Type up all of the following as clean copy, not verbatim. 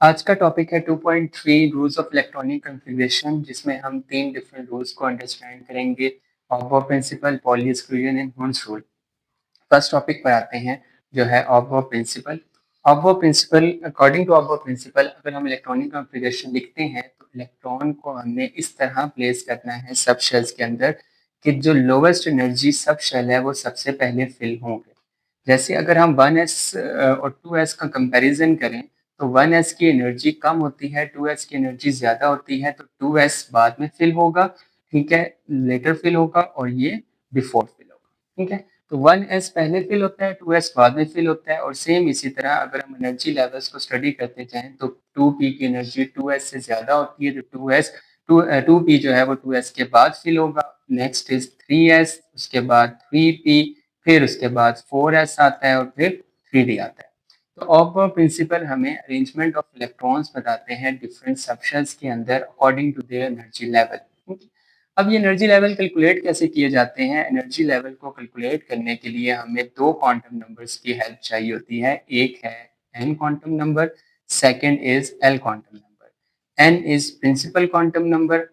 आज का टॉपिक है 2.3 रूल्स ऑफ इलेक्ट्रॉनिक कॉन्फ़िगरेशन जिसमें हम 3 डिफरेंट रूल्स को अंडरस्टैंड करेंगे। Aufbau principle, Pauli exclusion and Hund's rule. First topic पर आते हैं जो है Aufbau principle. Aufbau principle, according to Aufbau principle, अगर हम इलेक्ट्रॉनिक कॉन्फ़िगरेशन लिखते हैं तो इलेक्ट्रॉन को हमने इस तरह प्लेस करना है सब शेल्स के अंदर कि जो लोवेस्ट एनर्जी सब शेल है वो सबसे पहले फिल होंगे। जैसे अगर हम 1s और 2s का कंपैरिजन करें तो 1s की एनर्जी कम होती है, 2s की एनर्जी ज़्यादा होती है, तो 2s बाद में फिल होगा, ठीक है, लेटर फिल होगा और ये बिफोर फिल होगा, ठीक है। तो 1s पहले फिल होता है, 2s बाद में फिल होता है और सेम इसी तरह अगर हम एनर्जी लेवल्स को स्टडी करते जाएं तो 2p की एनर्जी 2s से ज़्यादा होती है, तो 2p जो है वो 2s के बाद फिल होगा। नेक्स्ट इज 3s, उसके बाद 3p, फिर उसके बाद 4s आता है और फिर 3d आता है। तो ऑफ प्रिंसिपल हमें अरेंजमेंट ऑफ इलेक्ट्रॉन्स बताते हैं डिफरेंट सबशेल्स के अंदर according to their energy level. अब ये एनर्जी लेवल कैलकुलेट कैसे किए जाते हैं? एनर्जी लेवल को कैलकुलेट करने के लिए हमें दो क्वांटम नंबर्स की हेल्प चाहिए होती है। एक है n quantum number, second is l quantum number. n is principal quantum number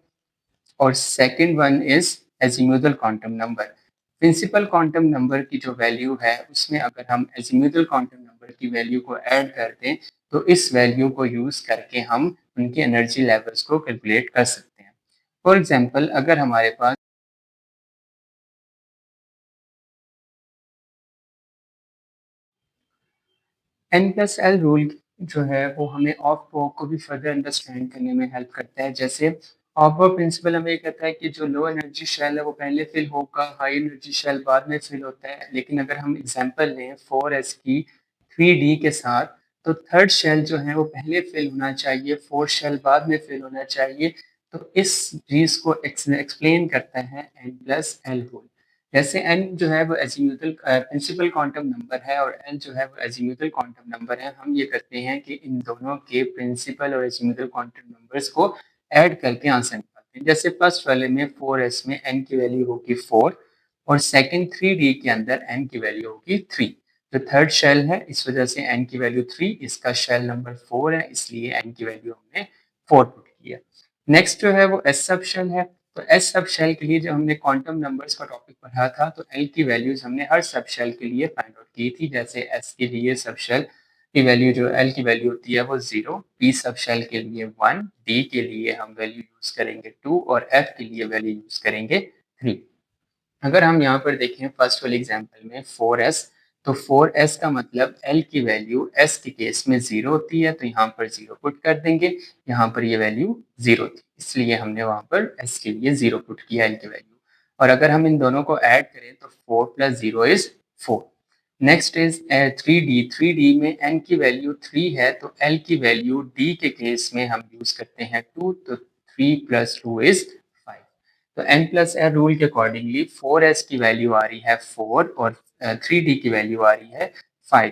और second one is azimuthal quantum number. Principal quantum number की जो वैल्यू है उसमें अगर हम एजीमुथल क्वांटम नंबर की वैल्यू को ऐड कर दें तो इस वैल्यू को यूज करके हम उनकी एनर्जी लेवल्स को कैलकुलेट कर सकते हैं। फॉर एग्जांपल, अगर हमारे पास n+l रूल जो है वो हमें ऑफ को भी फर्दर अंडरस्टैंड करने में हेल्प करता है। जैसे ऑफ प्रिंसिपल हमें कहता है कि जो लो एनर्जी शेल है वो पहले फिल होगा, हाई एनर्जी शेल बाद में फिल होता है। लेकिन अगर हम एग्जांपल लें 4s की 3d के साथ, तो थर्ड शेल जो है वो पहले फिल होना चाहिए, फोर्थ शेल बाद में फिल होना चाहिए। तो इस चीज को एक्सप्लेन करता है n+l रूल। जैसे n जो है वो एजीमुथल प्रिंसिपल क्वांटम नंबर है और l जो है वो एजीमुथल क्वांटम नंबर है। हम ये करते हैं कि इन दोनों के प्रिंसिपल और एजीमुथल क्वांटम नंबर्स को ऐड करके आंसर निकालते हैं। जैसे फर्स्ट वाले में 4s में n की वैल्यू होगी 4 और सेकंड 3d के अंदर n की वैल्यू होगी 3। जो थर्ड शेल है इस वजह से n की वैल्यू 3, इसका शेल नंबर 4 है इसलिए n की वैल्यू हमने 4 पुट किया। नेक्स्ट जो है वो एस सब शेल है। तो एस सब शेल के लिए जो हमने क्वांटम नंबर्स का टॉपिक पढ़ा था तो एल की वैल्यूज हमने हर सब शेल के लिए फाइंड आउट की थी। जैसे एस के लिए सब शेल की वैल्यू जो एल की वैल्यू होती है वो 0, पी सब शेल के लिए 1, डी के लिए हम वैल्यू यूज करेंगे 2 और एफ के लिए वैल्यू यूज करेंगे 3। अगर हम यहाँ पर देखें फर्स्ट वाले एग्जांपल में 4s, तो 4s का मतलब l की वैल्यू s के केस में 0 होती है, तो यहाँ पर 0 पुट कर देंगे। यहाँ पर ये वैल्यू 0 थी इसलिए हमने वहाँ पर s के लिए 0 पुट किया l की वैल्यू। और अगर हम इन दोनों को ऐड करें तो 4 + 0 is 4। Next is 3d। 3d में n की वैल्यू 3 है तो l की वैल्यू d के केस में हम यूज करते हैं 2, तो 3 + 2 इज 5। तो n+l रूल के अकॉर्डिंगली 4s की वैल्यू आ रही है 4 और 3d की वैल्यू आ रही है 5।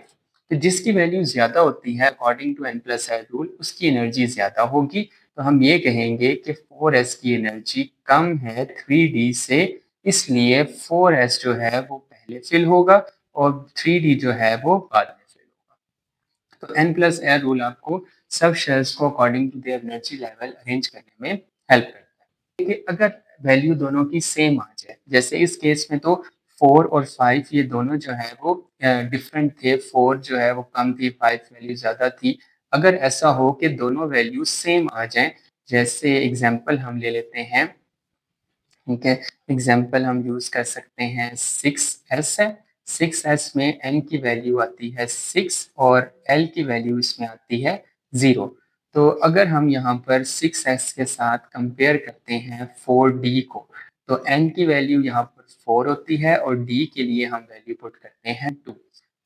तो जिसकी वैल्यू ज्यादा होती है अकॉर्डिंग टू n+l रूल उसकी एनर्जी ज्यादा होगी। तो हम ये कहेंगे कि 4s की एनर्जी कम है 3d से, इसलिए 4s जो है वो पहले फिल होगा और 3d जो है वो बाद में फिल होगा। तो n+l रूल आपको सब शेल्स को according to their energy level arrange करने में हेल्प करता है। देखिए, अगर वैल्यू दोनों की सेम आ जाए, जैसे इस केस में तो 4 और 5 ये दोनों जो है वो डिफरेंट थे, 4 जो है वो कम थी, 5 वैल्यू ज़्यादा थी। अगर ऐसा हो कि दोनों वैल्यू सेम आ जाएं, जैसे एग्जांपल हम ले लेते हैं, ठीक है, एग्जांपल हम यूज़ कर सकते हैं 6s है। 6s में n की वैल्यू आती है 6 और l की वैल्यू इसमें आती है 0। तो अगर हम यहाँ पर 6s के साथ कंपेयर करते हैं 4d को, तो n की वैल्यू यहाँ पर 4 होती है और d के लिए हम वैल्यू पुट करते हैं 2।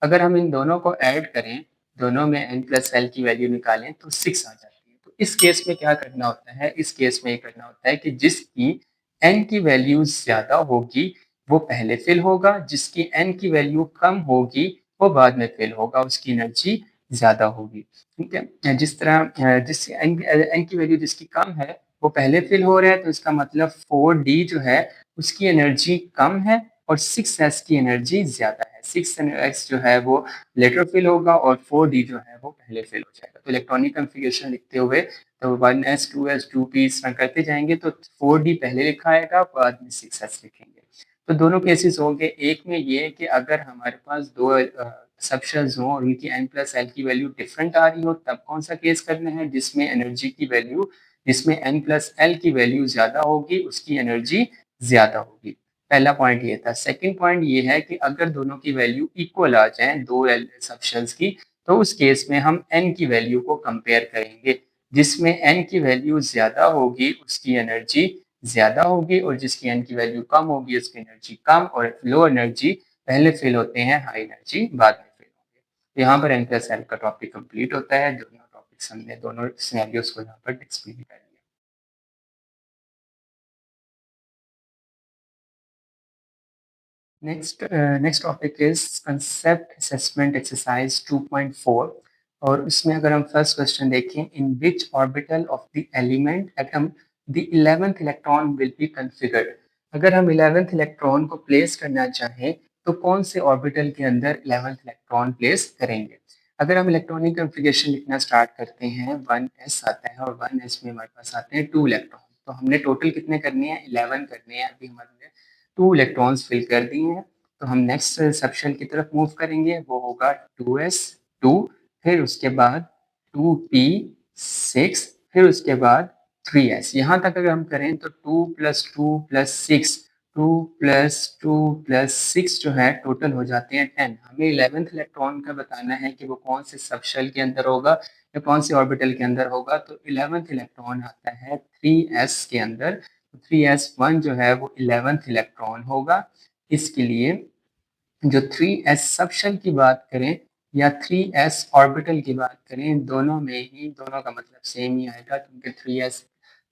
अगर हम इन दोनों को ऐड करें, दोनों में n+l की वैल्यू निकालें तो 6 आ जाती है। तो इस केस में क्या करना होता है? इस केस में ये करना होता है कि जिसकी n की वैल्यू ज़्यादा होगी वो पहले फिल होगा, जिसकी n की वैल्यू कम होगी वो बाद में फिल होगा, उसकी एनर्जी ज़्यादा होगी, ठीक है। जिस तरह जिस n की वैल्यू जिसकी कम है वो पहले फिल हो रहा है, तो इसका मतलब 4d जो है उसकी एनर्जी कम है और 6s की एनर्जी ज़्यादा है। 6s जो है वो लेटर फिल होगा और 4d जो है वो पहले फिल हो जाएगा। तो इलेक्ट्रॉनिक कॉन्फ़िगरेशन लिखते हुए तो 1s 2s 2p इस तरह करते जाएंगे तो 4d पहले लिखा आएगा, बाद में 6s लिखेंगे। तो दोनों केसेस होंगे। एक में ये है कि अगर हमारे पास दो सबशेल्स हों और उनकी n+l की वैल्यू डिफरेंट आ रही हो, तब कौन सा केस करना है, जिसमें एनर्जी की वैल्यू, जिसमें n+l की वैल्यू ज्यादा होगी उसकी एनर्जी ज्यादा होगी। पहला पॉइंट ये था। सेकंड पॉइंट ये है कि अगर दोनों की वैल्यू इक्वल आ जाए दो सबशेल्स की, तो उस केस में हम n की वैल्यू को कंपेयर करेंगे। जिसमें n की वैल्यू ज्यादा होगी उसकी एनर्जी ज्यादा होगी और जिसकी n की वैल्यू कम होगी उसकी एनर्जी कम, और लो एनर्जी पहले फिल होते हैं, हाई एनर्जी बाद में फिल होंगे। तो यहाँ पर n+l का टॉपिक कंप्लीट होता है। दोनों टॉपिक्स हमने दोनों सिनेरियोस को यहाँ पर एक्सप्लेन कर लिया। Next topic is concept assessment exercise 2.4। और इसमें अगर हम फर्स्ट क्वेश्चन देखें, in which orbital of the element atom the 11th electron will be configured. अगर हम 11th इलेक्ट्रॉन को प्लेस करना चाहें तो कौन से ऑर्बिटल के अंदर 11th इलेक्ट्रॉन प्लेस करेंगे। अगर हम इलेक्ट्रॉनिक कॉन्फ़िगरेशन लिखना स्टार्ट करते हैं, 1s आता है और 1s में हमारे पास आते हैं 2 इलेक्ट्रॉन। तो हमने टोटल कितने करने हैं, 11 करने हैं। अभी हमारे 2 इलेक्ट्रॉन्स फिल कर दिए हैं। तो हम नेक्स्ट सबशेल की तरफ मूव करेंगे, वो होगा 2s 2, फिर उसके बाद 2p 6, फिर उसके बाद 3s। यहाँ तक अगर हम करें तो 2 + 2 + 6, 2 + 2 + 6 जो है टोटल हो जाते हैं 10। हमें 11th इलेक्ट्रॉन का बताना है कि वो कौन से सबशेल के अंदर होगा या कौन से ऑर्बिटल के अंदर होगा। तो 11th इलेक्ट्रॉन आता है 3s के अंदर। 3s1 जो है वो 11th इलेक्ट्रॉन होगा। इसके लिए जो 3s सबशेल की बात करें या 3s ऑर्बिटल की बात करें, दोनों में ही दोनों का मतलब सेम ही आएगा, क्योंकि 3s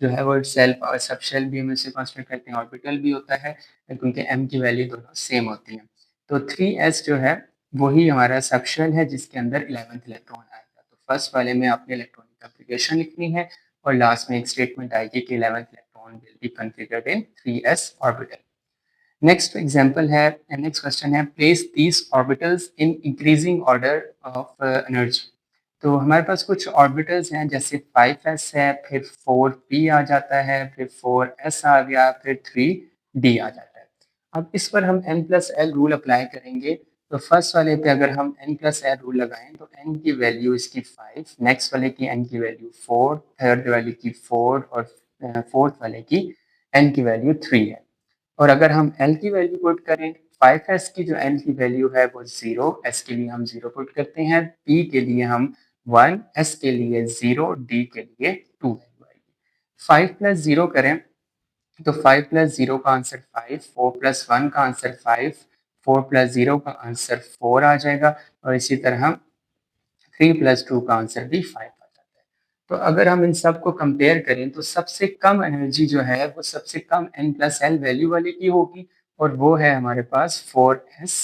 जो है वो सेल्फ और सबशेल भी हम इसे कंसीडर करते हैं, ऑर्बिटल भी होता है, क्योंकि m की वैल्यू दोनों सेम होती है। तो 3s जो है वही हमारा सबशेल है जिसके अंदर 11th इलेक्ट्रॉन आएगा। तो फर्स्ट वाले में आपने इलेक्ट्रॉनिक कॉन्फ़िगरेशन लिखनी है और लास्ट में एक स्टेटमेंट आएगी कि 11th electron will be configured in 3s orbital. Next example है, नेक्स्ट क्वेश्चन है, place these orbitals in increasing order of energy. तो हमारे पास कुछ ऑर्बिटल्स हैं, जैसे 5s है, फिर 4p आ जाता है, फिर 4s आ गया, फिर 3d आ जाता है। अब इस पर हम n+l रूल अप्लाई करेंगे। तो फर्स्ट वाले पे अगर हम n+l रूल लगाएं तो n की वैल्यू इसकी 5, नेक्स्ट वाले की n की वैल्यू 4, थर्ड वाले की 4 और फोर्थ वाले की n की वैल्यू 3 है। और अगर हम L की वैल्यू पुट करें, 5s की जो L की वैल्यू है वो 0, S के लिए हम 0 पुट करते हैं, P के लिए हम 1, S के लिए 0, D के लिए 2 वैल्यू आएगी। 5 + 0 करें तो 5 + 0 का आंसर 5, 4 + 1 का आंसर 5, 4 + 0 का आंसर 4 आ जाएगा, और इसी तरह 3 + 2 का आंसर भी 5 आ जाता है। तो अगर हम इन सब को कंपेयर करें तो सबसे कम एनर्जी जो है वो सबसे कम n+l वैल्यू वाले की होगी, और वो है हमारे पास 4s।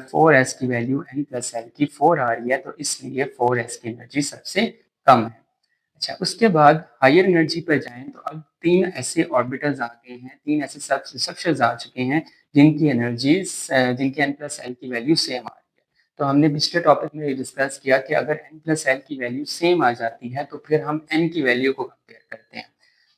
4s की वैल्यू n+l की 4 आ रही है, तो इसलिए 4s की एनर्जी सबसे कम है। अच्छा, उसके बाद हायर एनर्जी पर जाएं तो अब 3 ऐसे ऑर्बिटल्स आ गए हैं, 3 ऐसे सबशेल्स आ चुके हैं जिनकी एनर्जी जिनकी n+l की वैल्यू सेम आ रही है। तो हमने पिछले टॉपिक में डिस्कस किया कि अगर n+l की वैल्यू सेम आ जाती है तो फिर हम n की वैल्यू को कंपेयर करते हैं।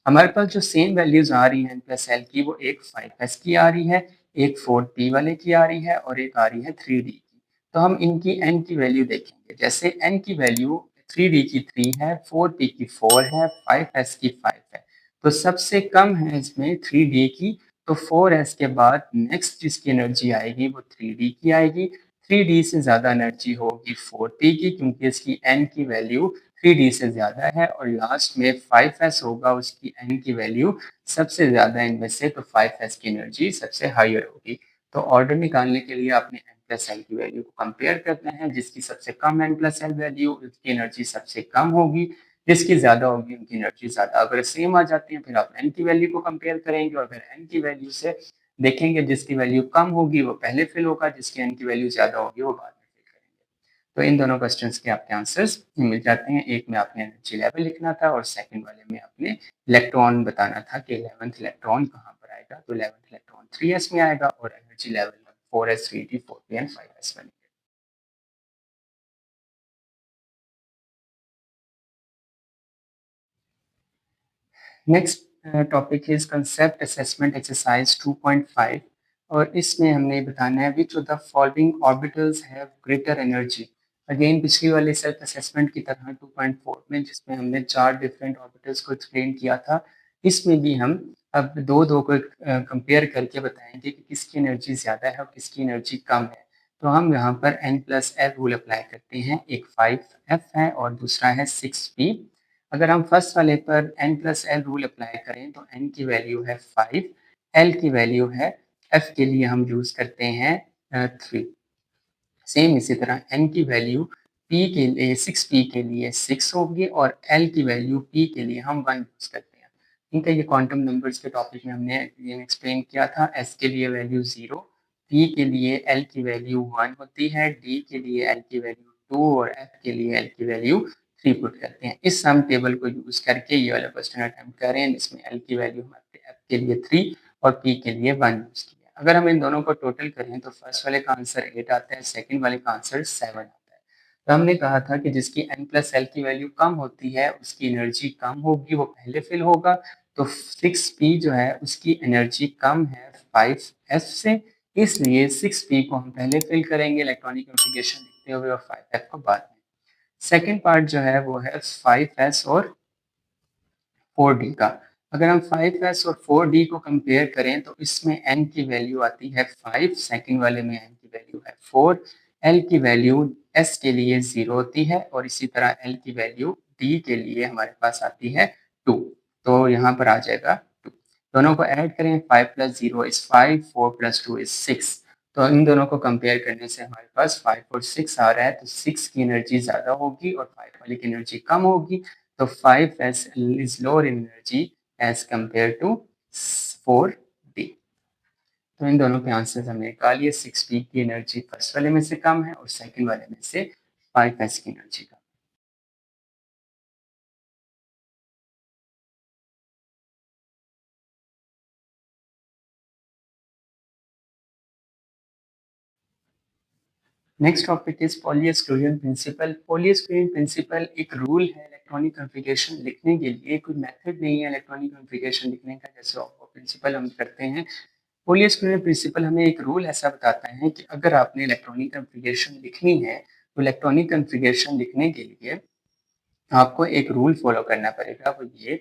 हमारे पास जो सेम वैल्यूज आ रही हैं n+l की, वो एक 5s की आ रही है, एक 4p वाले की आ रही है और एक आ रही है 3d की। तो हम इनकी n की वैल्यू देखेंगे। जैसे n की वैल्यू 3d की 3 है, 4p की 4 है, 5s की 5 है, तो सबसे कम है इसमें 3d की। तो 4s के बाद नेक्स्ट जिसकी एनर्जी आएगी वो 3d की आएगी। 3d से ज़्यादा एनर्जी होगी 4p की, क्योंकि इसकी n की वैल्यू 3d से ज़्यादा है, और लास्ट में 5s होगा, उसकी n की वैल्यू सबसे ज़्यादा इनमें से, तो 5s की एनर्जी सबसे हायर होगी। तो ऑर्डर निकालने के लिए आपने n+l की वैल्यू को कंपेयर करना है, जिसकी सबसे कम n+l वैल्यू उसकी एनर्जी सबसे कम होगी, जिसकी ज़्यादा होगी उनकी एनर्जी ज़्यादा। अगर सेम आ जाती है फिर आप n की वैल्यू को कंपेयर करेंगे, और फिर n की वैल्यू से देखेंगे जिसकी वैल्यू कम होगी वो पहले फिल होगा, जिसकी n की वैल्यू ज़्यादा होगी वो बाद में फिल करेंगे। तो इन दोनों क्वेश्चंस के आपके आंसर्स मिल जाते हैं। एक में आपने एनर्जी लेवल लिखना था और सेकंड वाले में आपने इलेक्ट्रॉन बताना था कि 11th इलेक्ट्रॉन कहाँ पर आएगा। तो 11th इलेक्ट्रॉन 3s में आएगा और energy level 4s3d 4p and 5s बनेंगे। Next topic is concept assessment exercise 2.5 और इसमें हमने बताना है which of the following orbitals have greater energy. Again पिछली वाले सेल्फ असेसमेंट की तरह 2.4 में जिसमें हमने 4 डिफरेंट ऑर्बिटल्स को एक्सप्लेन किया था, इसमें भी हम अब दो दो को कंपेयर करके बताएंगे कि किसकी एनर्जी ज़्यादा है और किसकी एनर्जी कम है। तो हम यहाँ पर n+l रूल अप्लाई करते हैं, एक 5f है और दूसरा है 6p। अगर हम फर्स्ट वाले पर n+l रूल अप्लाई करें तो n की वैल्यू है 5, l की वैल्यू है, f के लिए हम यूज करते हैं 3। सेम इसी तरह n की वैल्यू p के लिए 6p के लिए 6 होगी और l की वैल्यू p के लिए हम 1 यूज करते हैं। ठीक है, ये क्वांटम नंबर्स के टॉपिक में हमने ये एक्सप्लेन किया था। s के लिए वैल्यू 0, p के लिए l की वैल्यू 1 होती है, d के लिए l की वैल्यू 2 और f के लिए l की वैल्यू 3 पुट करते हैं। इस सम टेबल को यूज करके ये वाला क्वेश्चन अटेम्प्ट करें, इसमें l की वैल्यू हमारे f के लिए 3 और p के लिए 1 यूज किया। अगर हम इन दोनों को टोटल करें तो फर्स्ट वाले का आंसर 8 आता है, सेकंड वाले का आंसर 7 आता है। तो हमने कहा था कि जिसकी n+l की वैल्यू कम होती है उसकी एनर्जी कम होगी, वो पहले फिल होगा। तो 6p जो है उसकी एनर्जी कम है 5s से, इसलिए 6p को हम पहले फिल करेंगे इलेक्ट्रॉनिक कॉन्फ़िगरेशन लिखते हुए और 5f को बाद में। सेकेंड पार्ट जो है वो है 5s और 4d का। अगर हम 5s और 4d को कंपेयर करें तो इसमें n की वैल्यू आती है 5, सेकंड वाले में n की वैल्यू है 4, l की वैल्यू s के लिए 0 होती है और इसी तरह l की वैल्यू d के लिए हमारे पास आती है 2। तो यहाँ पर आ जाएगा 2। दोनों को ऐड करें, 5 + 0 इज 5, 4 + 2 इज 6। तो इन दोनों को कंपेयर करने से हमारे पास 5 और 6 आ रहा है, तो 6 की एनर्जी ज़्यादा होगी और 5 वाली की एनर्जी कम होगी। तो 5s is lower in energy as compared to 4d। तो इन दोनों के आंसर हमने निकाल लिए। 6p की एनर्जी फर्स्ट वाले में से कम है और सेकंड वाले में से 5s की एनर्जी कम। Next topic is Pauli exclusion principle. Pauli exclusion principle एक रूल है इलेक्ट्रॉनिक कॉन्फ़िगरेशन लिखने के लिए, कोई मेथड नहीं है इलेक्ट्रॉनिक कॉन्फ़िगरेशन लिखने का जैसे प्रिंसिपल हम करते हैं। पॉलीएस्क्लूजन प्रिंसिपल हमें एक रूल ऐसा बताता है कि अगर आपने इलेक्ट्रॉनिक कॉन्फ़िगरेशन लिखनी है तो इलेक्ट्रॉनिक कॉन्फ़िगरेशन लिखने के लिए आपको एक रूल फॉलो करना पड़ेगा, वो ये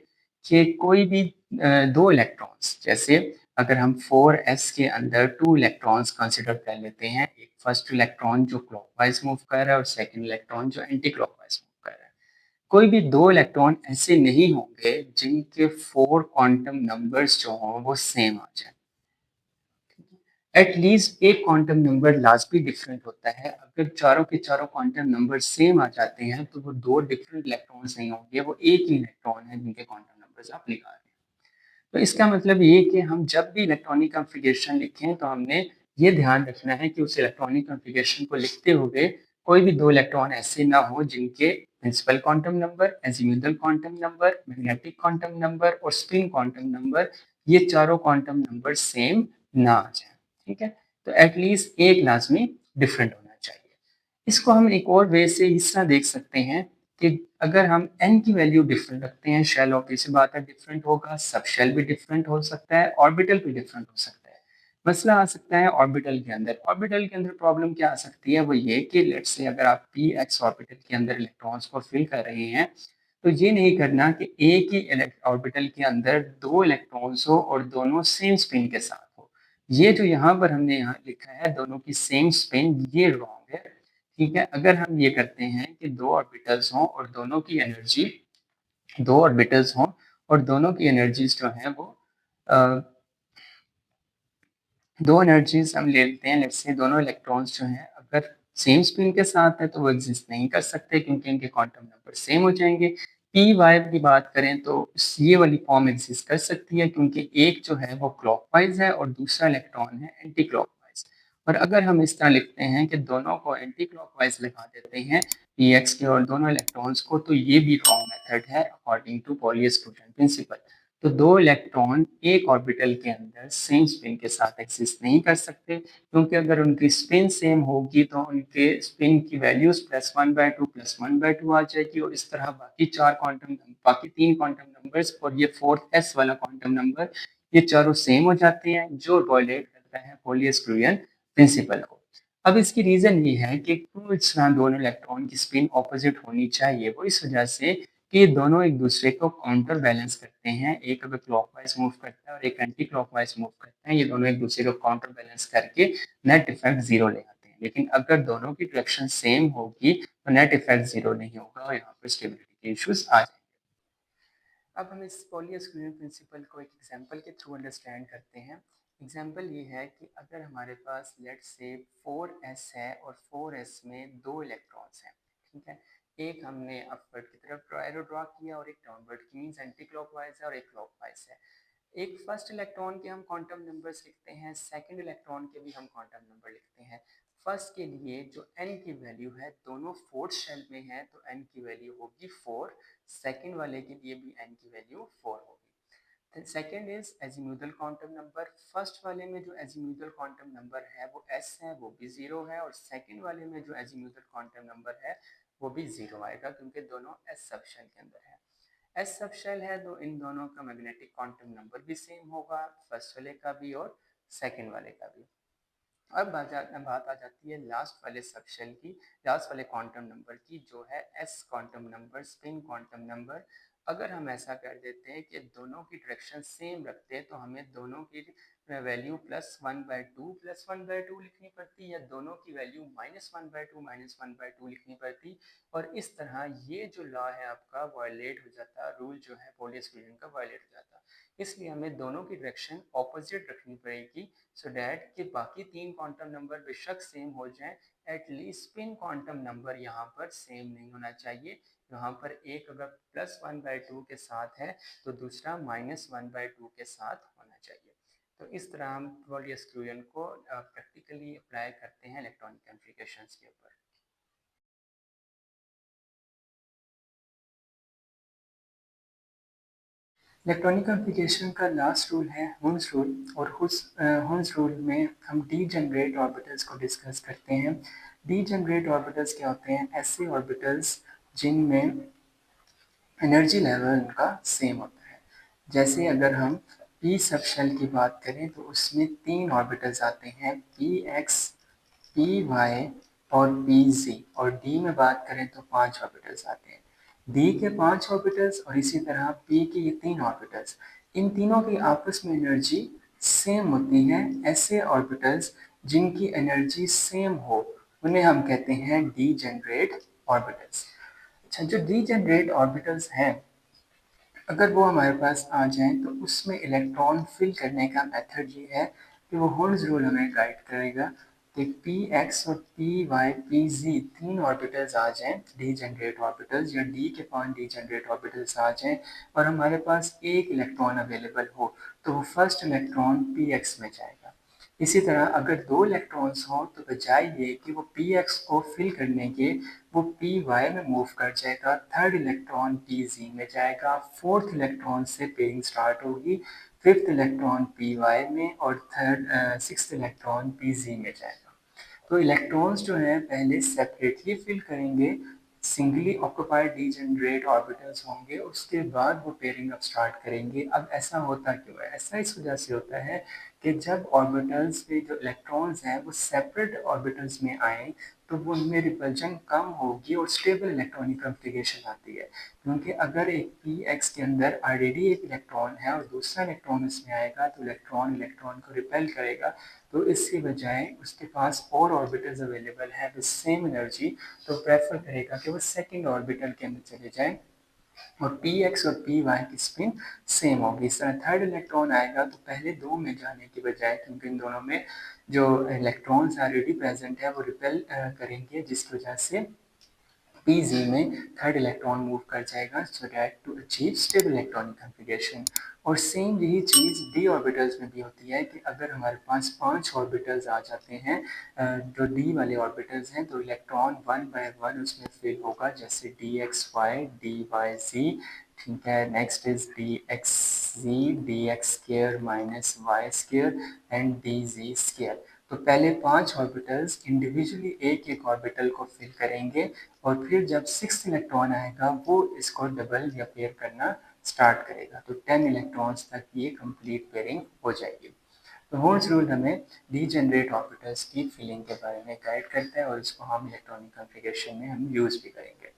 कि कोई भी दो इलेक्ट्रॉन्स, जैसे अगर हम 4s के अंदर 2 इलेक्ट्रॉन्स कंसिडर कर लेते हैं, एक फर्स्ट इलेक्ट्रॉन जो क्लॉकवाइज मूव कर रहा है और सेकंड इलेक्ट्रॉन जो एंटी क्लॉकवाइज मूव कर रहा है। कोई भी दो इलेक्ट्रॉन ऐसे नहीं होंगे जिनके 4 क्वांटम नंबर्स जो हों वो सेम आ जाए। एटलीस्ट एक क्वांटम नंबर लाजमी डिफरेंट होता है। अगर चारों के चारों क्वांटम नंबर सेम आ जाते हैं तो वो दो डिफरेंट इलेक्ट्रॉन्स नहीं होंगे, वो एक ही इलेक्ट्रॉन है जिनके क्वांटम नंबर्स आप निकाल रहे हैं। तो इसका मतलब ये कि हम जब भी इलेक्ट्रॉनिक कॉन्फ़िगरेशन लिखें तो हमने ये ध्यान रखना है कि उस इलेक्ट्रॉनिक कॉन्फ़िगरेशन को लिखते हुए कोई भी दो इलेक्ट्रॉन ऐसे ना हो जिनके principal quantum number, azimuthal quantum number, magnetic quantum number और स्पिन क्वांटम नंबर, ये चारों क्वांटम नंबर सेम ना आ जाए। ठीक है, तो एटलीस्ट एक लाजमी डिफरेंट होना चाहिए। इसको हम एक और वे से इस तरह देख सकते हैं कि अगर हम n की वैल्यू डिफरेंट रखते हैं, शेल ऑब्वियस सी बात है डिफरेंट होगा, सब शेल भी डिफरेंट हो सकता है, ऑर्बिटल भी डिफरेंट हो सकता है। मसला आ सकता है ऑर्बिटल के अंदर। ऑर्बिटल के अंदर प्रॉब्लम क्या आ सकती है, वो ये कि लेट्स से अगर आप px ऑर्बिटल के अंदर इलेक्ट्रॉन्स को फिल कर रहे हैं तो ये नहीं करना कि एक ही ऑर्बिटल के अंदर दो इलेक्ट्रॉन्स हो और दोनों सेम स्पिन के साथ हो। ये जो यहाँ पर हमने यहाँ लिखा है दोनों की सेम स्पिन, ये रॉन्ग है। ठीक है, अगर हम ये करते हैं कि दो ऑर्बिटल्स हों और दोनों की एनर्जी, दो ऑर्बिटल्स हों और दोनों की एनर्जीज जो हैं वो दो एनर्जीज हम ले लेते हैं, लेट्स से दोनों इलेक्ट्रॉन्स जो हैं अगर सेम स्पिन के साथ है तो वो एग्जिस्ट नहीं कर सकते क्योंकि इनके क्वांटम नंबर सेम हो जाएंगे। पी वाई की बात करें तो ये वाली फॉर्म एग्जिस्ट कर सकती है क्योंकि एक जो है वो क्लॉकवाइज है और दूसरा इलेक्ट्रॉन है एंटी क्लॉकवाइज। और अगर हम इस तरह लिखते हैं कि दोनों को एंटी क्लॉकवाइज लगा देते हैं पी एक्स के और दोनों इलेक्ट्रॉन्स को, तो ये भी रॉन्ग मेथड है according to Pauli exclusion principle. तो दो इलेक्ट्रॉन एक ऑर्बिटल के अंदर सेम स्पिन के साथ एग्जिस्ट नहीं कर सकते, क्योंकि अगर उनकी स्पिन सेम होगी तो उनके स्पिन की वैल्यूज +1/2 +1/2 आ जाएगी, और इस तरह बाकी तीन क्वांटम नंबर्स और ये फोर्थ एस वाला क्वांटम नंबर, ये चारों सेम हो जाते हैं, जो वायलेट करता है पॉली प्रिंसिपल को। अब इसकी रीजन ये है कि क्यों इस तरह दोनों इलेक्ट्रॉन की स्पिन ऑपोजिट होनी चाहिए, वो इस वजह से कि दोनों एक दूसरे को काउंटर बैलेंस करते हैं। एक अगर क्लॉकवाइज मूव करता है और एक एंटी क्लॉकवाइज मूव करता है, ये दोनों एक दूसरे को काउंटर बैलेंस करके नेट इफेक्ट जीरो ले आते हैं। लेकिन अगर दोनों की डायरेक्शन सेम होगी तो नेट इफेक्ट जीरो नहीं होगा और यहाँ पर स्टेबिलिटी के इश्यूज आ जाएंगे। अब हम इस पॉलीस्क्रीन प्रिंसिपल को एक एग्जांपल के थ्रू अंडरस्टैंड करते हैं। एग्जांपल ये है कि अगर हमारे पास लेट से 4s है और 4s में दो इलेक्ट्रॉन्स हैं, ठीक है। एक हमने अपवर्ड की तरफ एरो ड्रॉ किया और एक डाउनवर्ड की, मींस एंटी क्लॉकवाइज है और एक क्लॉकवाइज है। एक फर्स्ट इलेक्ट्रॉन के हम क्वांटम नंबर्स लिखते हैं, सेकंड इलेक्ट्रॉन के भी हम क्वांटम नंबर लिखते हैं। फर्स्ट के लिए जो n की वैल्यू है, दोनों फोर्थ शेल में है तो n की वैल्यू होगी 4, सेकंड वाले के लिए भी n की वैल्यू 4 होगी। Second is azimuthal quantum number. First वाले में जो एजीम्यूथल क्वांटम नंबर है वो s है, वो भी 0 है, और सेकंड वाले में जो एजीम्यूथल क्वांटम नंबर है वो भी 0 आएगा, क्योंकि दोनों s सब शेल के अंदर है। एस सब शेल है तो इन दोनों का मैग्नेटिक क्वांटम नंबर भी सेम होगा, फर्स्ट वाले का भी और सेकंड वाले का भी। अब बात आ जाती है लास्ट वाले सब शेल की, लास्ट वाले क्वांटम नंबर की, जो है S quantum number, spin quantum number. अगर हम ऐसा कर देते हैं कि दोनों की डायरेक्शन सेम रखते हैं तो हमें दोनों की वैल्यू +1/2 +1/2 लिखनी पड़ती, या दोनों की वैल्यू -1/2 -1/2 लिखनी पड़ती। और इस तरह ये जो लॉ है आपका वायलेट हो जाता, रूल जो है पॉली एक्सक्लूजन का वायलेट हो जाता। इसलिए हमें दोनों की डायरेक्शन ऑपोजिट रखनी पड़ेगी, सो डैट कि बाकी तीन क्वांटम नंबर बेशक सेम हो जाएं, एटलीस्ट स्पिन क्वांटम नंबर यहाँ पर सेम नहीं होना चाहिए। यहाँ पर एक अगर +1/2 के साथ है तो दूसरा -1/2 के साथ होना चाहिए। तो इस तरह हम पॉली एक्सक्लूजन को प्रैक्टिकली अप्लाई करते हैं इलेक्ट्रॉनिक एम्प्लीकेशंस के ऊपर। इलेक्ट्रॉनिक एप्लीकेशन का लास्ट रूल है हुन्स रूल, और हुन्स रूल में हम डीजेनरेट ऑर्बिटल्स को डिस्कस करते हैं। डीजेनरेट ऑर्बिटल्स क्या होते हैं? ऐसे ऑर्बिटल्स जिनमें एनर्जी लेवल उनका सेम होता है। जैसे अगर हम पी सब शेल की बात करें तो उसमें तीन ऑर्बिटल्स आते हैं, पी एक्स, पी वाई और पी जी, और डी में बात करें तो पांच ऑर्बिटल्स आते हैं। डी के पांच ऑर्बिटल्स और इसी तरह पी के ये तीन ऑर्बिटल्स, इन तीनों की आपस में एनर्जी सेम होती है। ऐसे ऑर्बिटल्स जिनकी एनर्जी सेम हो उन्हें हम कहते हैं डीजेनरेट ऑर्बिटल्स। अच्छा, जो डीजेनरेट ऑर्बिटल्स हैं, अगर वो हमारे पास आ जाएं तो उसमें इलेक्ट्रॉन फिल करने का मेथड ये है कि वो हुन्स रूल हमें गाइड करेगा कि पी एक्स और पी वाई पी जी तीन ऑर्बिटल्स आ जाएं, डीजेनरेट ऑर्बिटल्स, या डी के पांच डीजेनरेट ऑर्बिटल्स आ जाएं और हमारे पास एक इलेक्ट्रॉन अवेलेबल हो, तो वो फर्स्ट इलेक्ट्रॉन पी एक्स में जाएगा। इसी तरह अगर दो इलेक्ट्रॉन्स हों तो बजाय ये कि वो पी एक्स को फिल करने के वो पी वाई में मूव कर जाएगा, थर्ड इलेक्ट्रॉन पी जी में जाएगा, फोर्थ इलेक्ट्रॉन से पेयरिंग स्टार्ट होगी, फिफ्थ इलेक्ट्रॉन पी वाई में, और सिक्स्थ इलेक्ट्रॉन पी जी में जाएगा। तो इलेक्ट्रॉन्स जो हैं पहले सेपरेटली फिल करेंगे, सिंगली ऑक्यूपाइड डीजेनरेट ऑर्बिटल्स होंगे, उसके बाद वो पेयरिंग अप स्टार्ट करेंगे। अब ऐसा होता क्यों है? ऐसा इस वजह से होता है कि जब ऑर्बिटल्स में जो इलेक्ट्रॉन्स हैं वो सेपरेट ऑर्बिटल्स में आए तो वो उनमें रिपल्जन कम होगी और स्टेबल इलेक्ट्रॉनिक कॉन्फ़िगरेशन आती है। क्योंकि अगर एक पी एक्स के अंदर ऑलरेडी एक इलेक्ट्रॉन है और दूसरा इलेक्ट्रॉन इसमें आएगा तो इलेक्ट्रॉन इलेक्ट्रॉन को रिपेल करेगा, तो इसके बजाय उसके पास और ऑर्बिटल्स अवेलेबल है विद सेम एनर्जी, तो प्रेफर करेगा कि वो सेकेंड ऑर्बिटल के अंदर चले जाएं और पी एक्स और पी वाई की स्पिन सेम होगी। इस तरह थर्ड इलेक्ट्रॉन आएगा तो पहले दो में जाने की बजाय, क्योंकि इन दोनों में जो इलेक्ट्रॉन्स ऑलरेडी प्रेजेंट है वो रिपेल करेंगे, जिसकी वजह से पीजी में थर्ड इलेक्ट्रॉन मूव कर जाएगा so that to achieve stable electronic configuration. और सेम यही चीज़ डी ऑर्बिटल्स में भी होती है कि अगर हमारे पास पांच ऑर्बिटल्स आ जाते हैं, जो डी वाले ऑर्बिटल्स हैं, तो इलेक्ट्रॉन वन बाय वन उसमें फिल होगा, जैसे d x y, d y z, ठीक है। Next is d x z d x square minus y square and d z square. तो पहले 5 ऑर्बिटल्स इंडिविजुअली एक एक ऑर्बिटल को फिल करेंगे और फिर जब 6th इलेक्ट्रॉन आएगा वो इसको डबल या पेयर करना स्टार्ट करेगा। तो 10 इलेक्ट्रॉन्स तक ये कंप्लीट पेयरिंग हो जाएगी। तो होल्स रूल हमें डीजेनरेट ऑर्बिटल्स की फिलिंग के बारे में गाइड करता है और इसको हम इलेक्ट्रॉनिक कॉन्फ़िगरेशन में हम यूज़ भी करेंगे।